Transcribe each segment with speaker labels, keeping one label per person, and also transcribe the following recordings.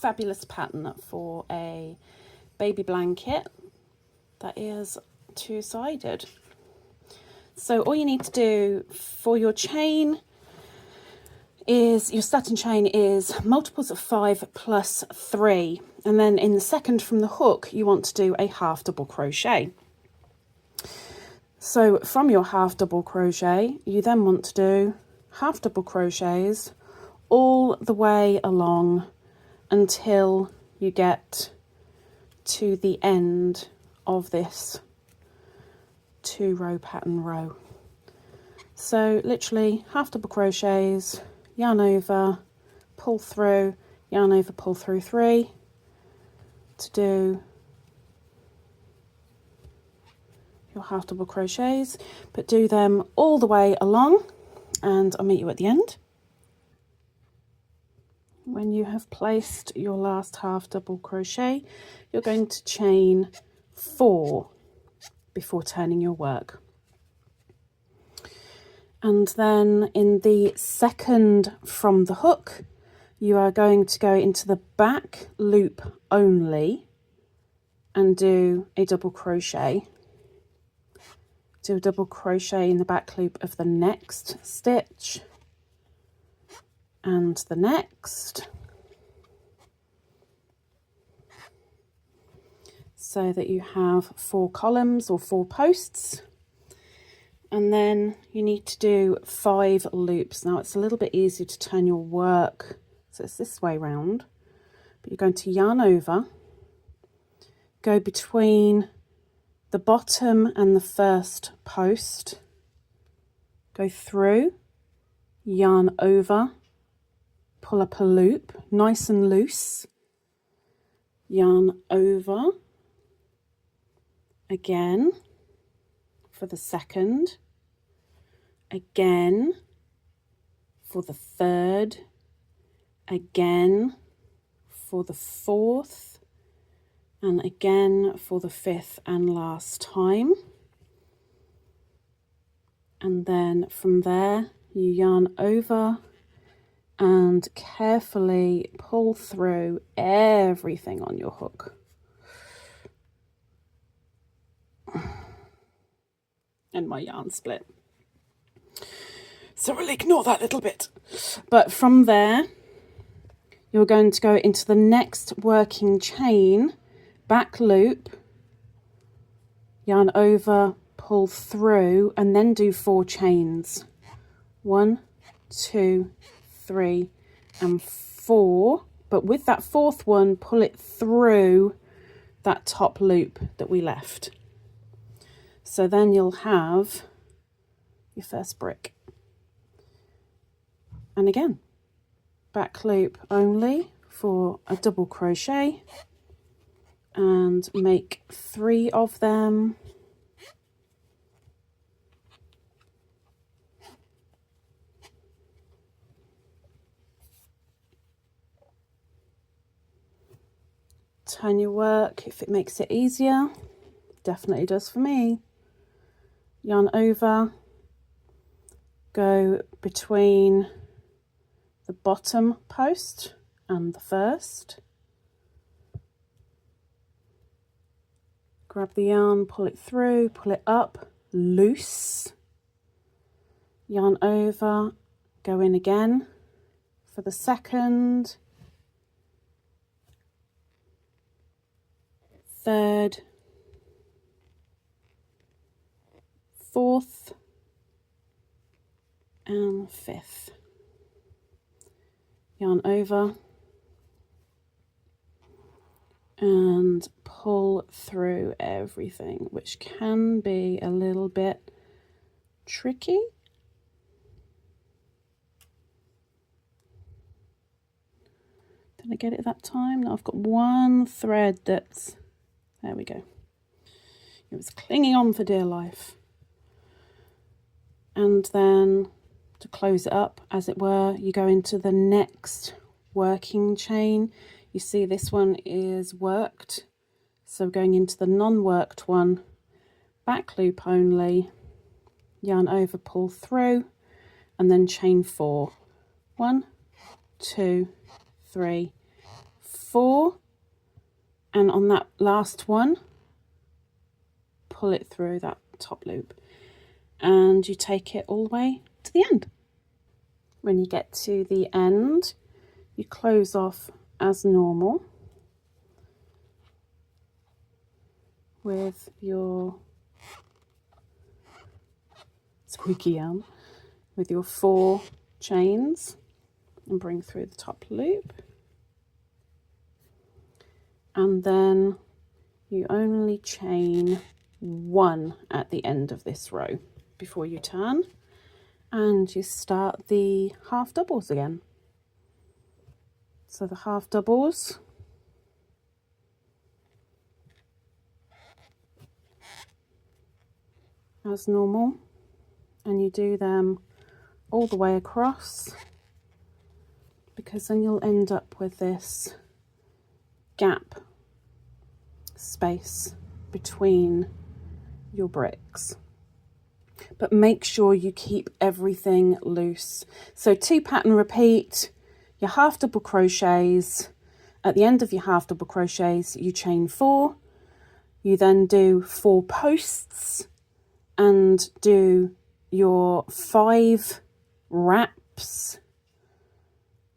Speaker 1: fabulous pattern for a baby blanket that is two-sided. So all you need to do for your chain is, your starting chain is multiples of 5 plus 3, and then in the second from the hook you want to do a half double crochet. So from your half double crochet you then want to do half double crochets all the way along until you get to the end of this 2-row pattern row. So literally half double crochets, yarn over, pull through, yarn over, pull through 3 to do your half double crochets, but do them all the way along and I'll meet you at the end. When you have placed your last half double crochet, you're going to chain 4 before turning your work. And then in the second from the hook, you are going to go into the back loop only and do a double crochet. Do a double crochet in the back loop of the next stitch and the next, so that you have 4 columns or 4 posts. And then you need to do 5 loops. Now it's a little bit easier to turn your work, so it's this way round, but you're going to yarn over, go between the bottom and the first post, go through, yarn over, pull up a loop nice and loose, yarn over again for the second, again for the third, again for the fourth, and again for the 5th and last time. And then from there you yarn over and carefully pull through everything on your hook. And my yarn split, so we'll ignore that little bit. But from there you're going to go into the next working chain, back loop, yarn over, pull through, and then do 4 chains. 1, 2, 3 and 4, but with that 4th one pull it through that top loop that we left. So then you'll have your first brick. And again, back loop only for a double crochet and make 3 of them. Turn your work if it makes it easier. Definitely does for me. Yarn over, go between the bottom post and the first, grab the yarn, pull it through, pull it up, loose, yarn over, go in again for the second, third, 4th and 5th. Yarn over and pull through everything, which can be a little bit tricky. Did I get it that time? No, I've got one thread that's, there we go. It was clinging on for dear life. And then to close it up, as it were, you go into the next working chain. You see this one is worked, so going into the non-worked one, back loop only, yarn over, pull through, and then chain 4. 1, 2, 3, 4, and on that last one pull it through that top loop, and you take it all the way to the end. When you get to the end, you close off as normal with your squeaky yarn, with your 4 chains, and bring through the top loop, and then you only chain 1 at the end of this row before you turn, and you start the half doubles again. So the half doubles, as normal, and you do them all the way across, because then you'll end up with this gap space between your bricks. But make sure you keep everything loose. So 2 pattern repeat, your half double crochets. At the end of your half double crochets, you chain 4. You then do 4 posts and do your 5 wraps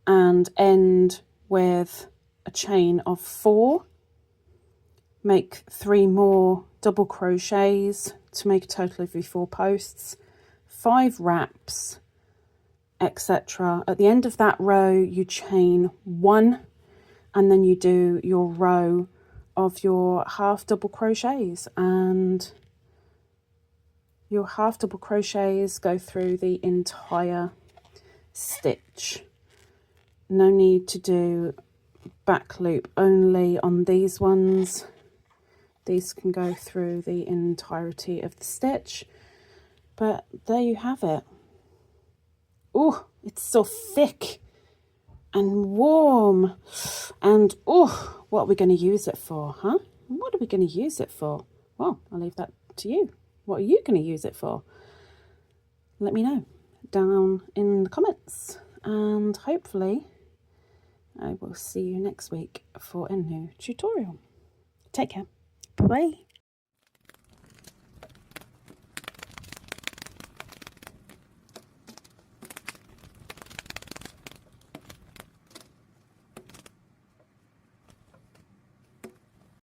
Speaker 1: and end with a chain of 4. Make 3 more double crochets to make a total of your 4 posts, 5 wraps, etc. At the end of that row, you chain 1, and then you do your row of your half double crochets, and your half double crochets go through the entire stitch. No need to do back loop only on these ones. These can go through the entirety of the stitch, but there you have it. Oh, it's so thick and warm, and oh, what are we going to use it for, huh? What are we going to use it for? Well, I'll leave that to you. What are you going to use it for? Let me know down in the comments, and hopefully I will see you next week for a new tutorial. Take care. Bye.